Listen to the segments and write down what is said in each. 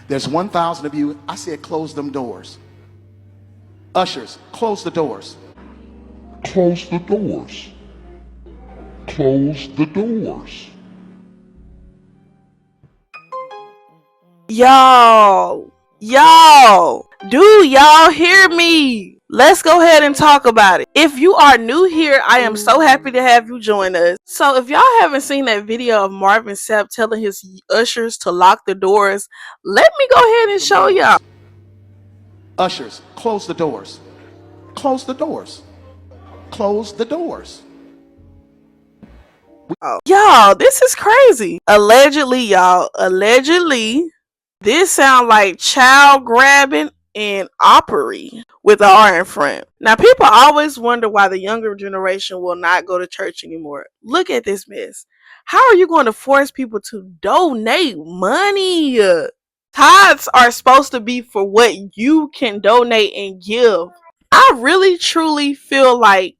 There's 1,000 of you. I said close them doors. Ushers, close the doors. Close the doors. Close the doors. Y'all, do y'all hear me? Let's go ahead and talk about it. If you are new here, I am so happy to have you join us. So if y'all haven't seen that video of Marvin Sapp telling his ushers to lock the doors, let me go ahead and show y'all. Ushers, close the doors. Close the doors. Close the doors. Y'all, this is crazy. Allegedly, this sound like child grabbing and opery with an R in front. Now, people always wonder why the younger generation will not go to church anymore. Look at this mess. How are you going to force people to donate money? Tithes are supposed to be for what you can donate and give. I really truly feel like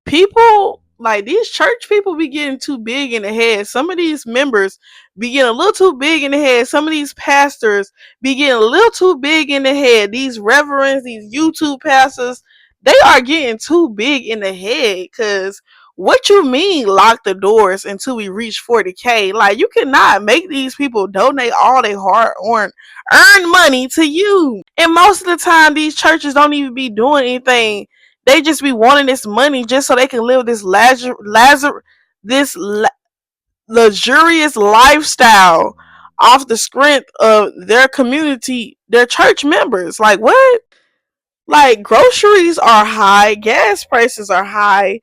people, like these church people, be getting too big in the head. Some of these members be getting a little too big in the head. Some of these pastors be getting a little too big in the head. These reverends, these YouTube pastors, they are getting too big in the head. Cause what you mean lock the doors until we reach 40K? Like, you cannot make these people donate all their hard earned money to you. And most of the time these churches don't even be doing anything. They just be wanting this money just so they can live this luxurious lifestyle off the strength of their community, their church members. Like, what? Like, groceries are high, gas prices are high.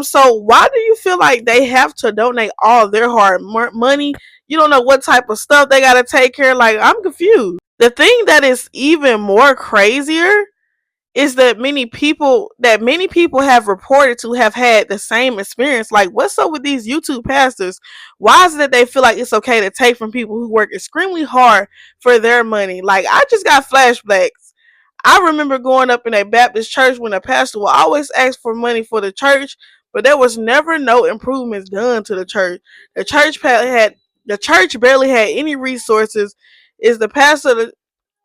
So why do you feel like they have to donate all their hard money? You don't know what type of stuff they gotta take care of. Like, I'm confused. The thing that is even more crazier is that many people have reported to have had the same experience. Like, what's up with these YouTube pastors? Why is it that they feel like it's okay to take from people who work extremely hard for their money? Like, I just got flashbacks. I remember growing up in a Baptist church when a pastor would always ask for money for the church, but there was never no improvements done to the church. The church barely had any resources. Is the pastor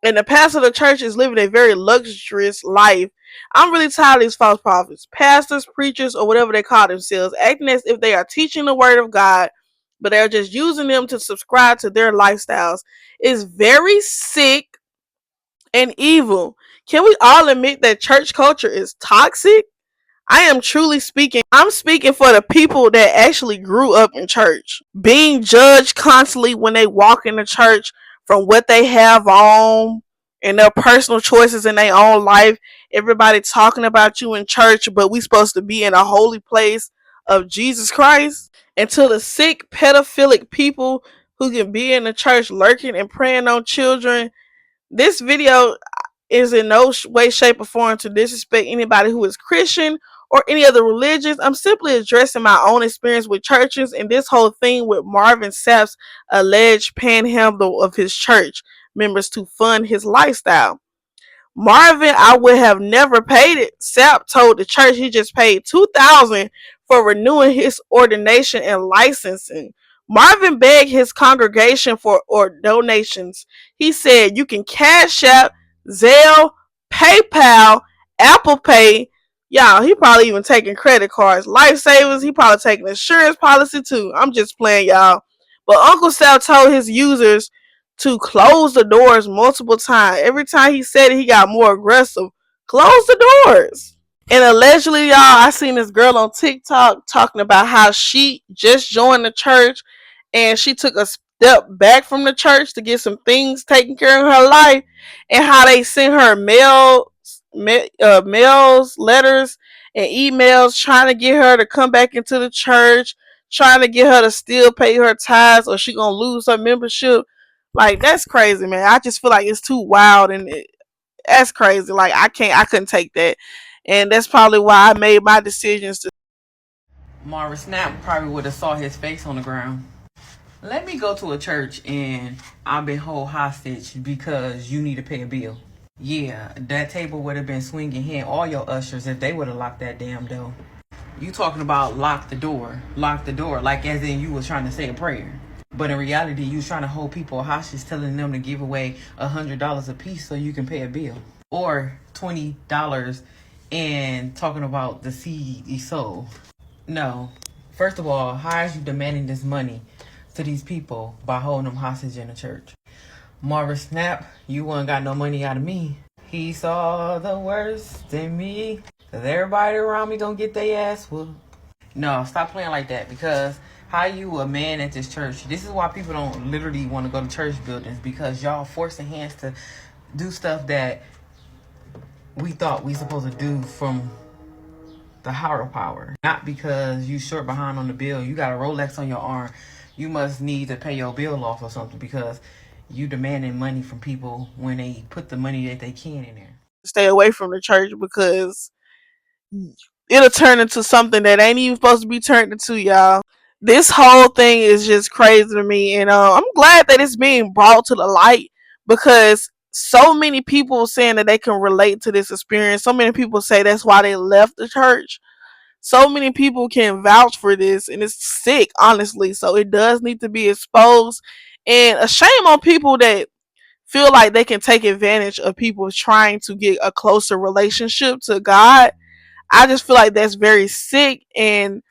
and the pastor of the church is living a very luxurious life. I'm really tired of these false prophets, pastors, preachers, or whatever they call themselves, acting as if they are teaching the word of God, but they're just using them to subscribe to their lifestyles. It's very sick and evil. Can we all admit that church culture is toxic? I am truly speaking. I'm speaking for the people that actually grew up in church, being judged constantly when they walk into church from what they have on and their personal choices in their own life. Everybody talking about you in church, but we supposed to be in a holy place of Jesus Christ. And to the sick, pedophilic people who can be in the church lurking and preying on children, this video is in no way, shape, or form to disrespect anybody who is Christian or any other religions. I'm simply addressing my own experience with churches and this whole thing with Marvin Sapp's alleged panhandle of his church members to fund his lifestyle. Marvin, I would have never paid it. Sapp told the church he just paid $2,000 for renewing his ordination and licensing. Marvin begged his congregation for donations. He said, "You can Cash App, Zelle, PayPal, Apple Pay." Y'all, he probably even taking credit cards, lifesavers. He probably taking insurance policy too. I'm just playing, y'all. But Uncle Sal told his users to close the doors multiple times. Every time he said it, he got more aggressive. Close the doors. And allegedly, y'all, I seen this girl on TikTok talking about how she just joined the church and she took a step back from the church to get some things taken care of her life, and how they sent her mails, letters, and emails trying to get her to come back into the church, trying to get her to still pay her tithes or she gonna lose her membership. Like, that's crazy, man. I just feel like it's too wild, and that's crazy. Like, I couldn't take that. And that's probably why I made my decisions to. Marvin Snap probably would have saw his face on the ground. Let me go to a church and I've been held hostage because you need to pay a bill. Yeah, that table would have been swinging here, all your ushers, if they would have locked that damn door. You talking about lock the door, like as in you was trying to say a prayer. But in reality, you trying to hold people hostage, telling them to give away $100 a piece so you can pay a bill, or $20, and talking about the seed he sold. No. First of all, how is you demanding this money to these people by holding them hostage in the church? Marvin Snap, you ain't got no money out of me. He saw the worst in me, 'cause everybody around me gonna get their ass whooped. No, stop playing like that, because how you a man at this church? This is why people don't literally want to go to church buildings, because y'all forcing hands to do stuff that we thought we supposed to do from the higher power. Not because you short behind on the bill. You got a Rolex on your arm. You must need to pay your bill off or something, because you demanding money from people when they put the money that they can in there. Stay away from the church because it'll turn into something that ain't even supposed to be turned into, y'all. This whole thing is just crazy to me, and I'm glad that it's being brought to the light, because so many people saying that they can relate to this experience. So many people say that's why they left the church. So many people can vouch for this, and it's sick, honestly. So it does need to be exposed, and a shame on people that feel like they can take advantage of people trying to get a closer relationship to God. I just feel like that's very sick, and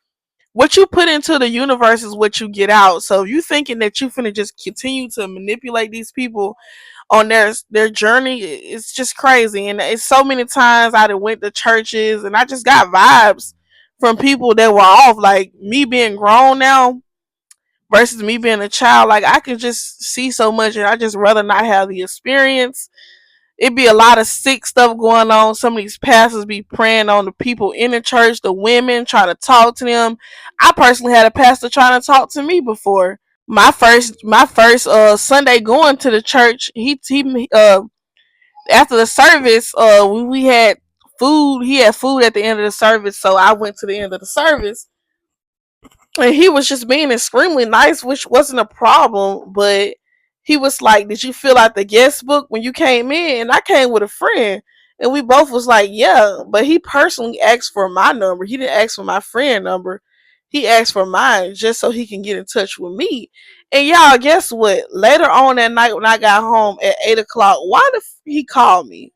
what you put into the universe is what you get out. So if you thinking that you finna just continue to manipulate these people on their journey, it's just crazy. And it's so many times I done went to churches and I just got vibes from people that were off. Like me being grown now versus me being a child, like I can just see so much, and I just rather not have the experience. It'd be a lot of sick stuff going on. Some of these pastors be preying on the people in the church, the women, trying to talk to them. I personally had a pastor trying to talk to me before. My first Sunday going to the church, he after the service, we had food. He had food at the end of the service, so I went to the end of the service, and he was just being extremely nice, which wasn't a problem. But he was like, "Did you fill out the guest book when you came in?" And I came with a friend, and we both was like, "Yeah." But he personally asked for my number. He didn't ask for my friend number. He asked for mine just so he can get in touch with me. And y'all, guess what? Later on that night when I got home at 8 o'clock, why he called me?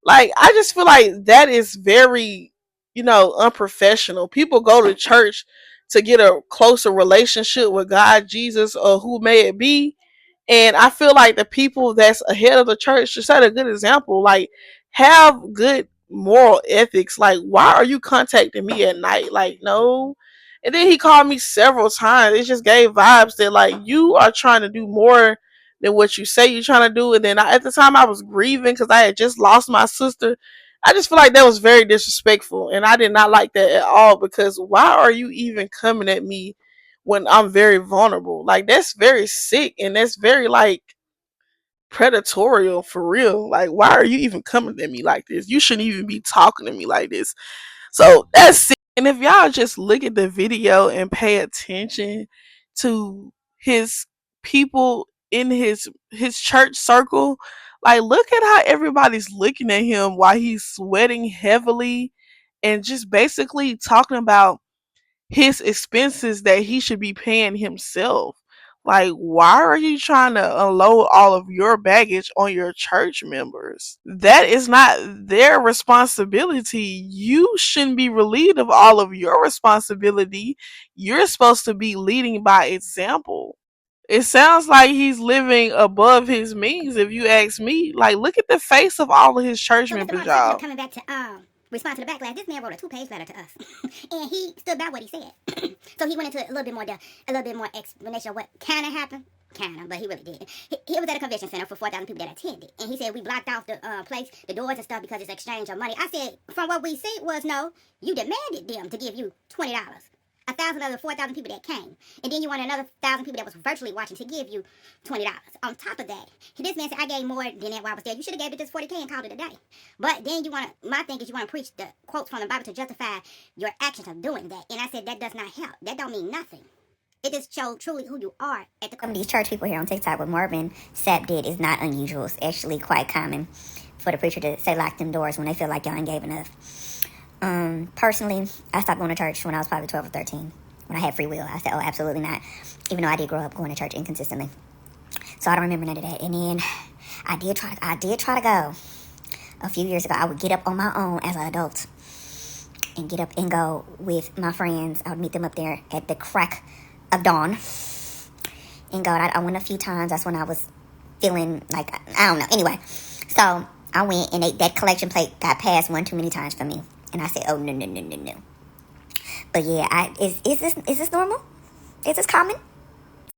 Like, I just feel like that is very, unprofessional. People go to church to get a closer relationship with God, Jesus, or who may it be. And I feel like the people that's ahead of the church should set a good example. Like, have good moral ethics. Like, why are you contacting me at night? Like, no. And then he called me several times. It just gave vibes that, like, you are trying to do more than what you say you're trying to do. And then at the time, I was grieving because I had just lost my sister. I just feel like that was very disrespectful. And I did not like that at all, because why are you even coming at me when I'm very vulnerable? Like, that's very sick, and that's very, like, predatorial for real. Like, why are you even coming at me like this? You shouldn't even be talking to me like this. So that's sick. And if y'all just look at the video and pay attention to his people in his church circle, like, look at how everybody's looking at him while he's sweating heavily and just basically talking about his expenses that he should be paying himself. Like, why are you trying to unload all of your baggage on your church members? That is not their responsibility. You shouldn't be relieved of all of your responsibility. You're supposed to be leading by example. It sounds like he's living above his means, if you ask me. Like, look at the face of all of his church So, Mr. members, Marvin, since you're y'all. coming back to respond to the backlash, this man wrote a 2-page letter to us, and he stood by what he said. So he went into a little bit more explanation of what kind of happened. Kind of, but he really did. He was at a convention center for 4,000 people that attended, and he said we blocked off the place, the doors and stuff, because it's exchange of money. I said, from what we see was, no, you demanded them to give you $20. 1,000 of the 4,000 people that came. And then you want another 1,000 people that was virtually watching to give you $20. On top of that, this man said, I gave more than that while I was there. You should have gave it just $40K and called it a day. But then my thing is you want to preach the quotes from the Bible to justify your actions of doing that. And I said, that does not help. That don't mean nothing. It just shows truly who you are at the. Some of these church people here on TikTok, what Marvin Sapp did is not unusual. It's actually quite common for the preacher to say lock them doors when they feel like y'all ain't gave enough. Personally, I stopped going to church when I was probably 12 or 13. When I had free will, I said, oh, absolutely not. even though I did grow up going to church inconsistently. So I don't remember none of that. And then I did try to go a few years ago. I would get up on my own as an adult and get up and go with my friends. I would meet them up there at the crack of dawn and go. I went a few times. That's when I was feeling like, I don't know. Anyway, so I went and that collection plate got passed one too many times for me. And I said, oh, no. But yeah, is this normal? Is this common?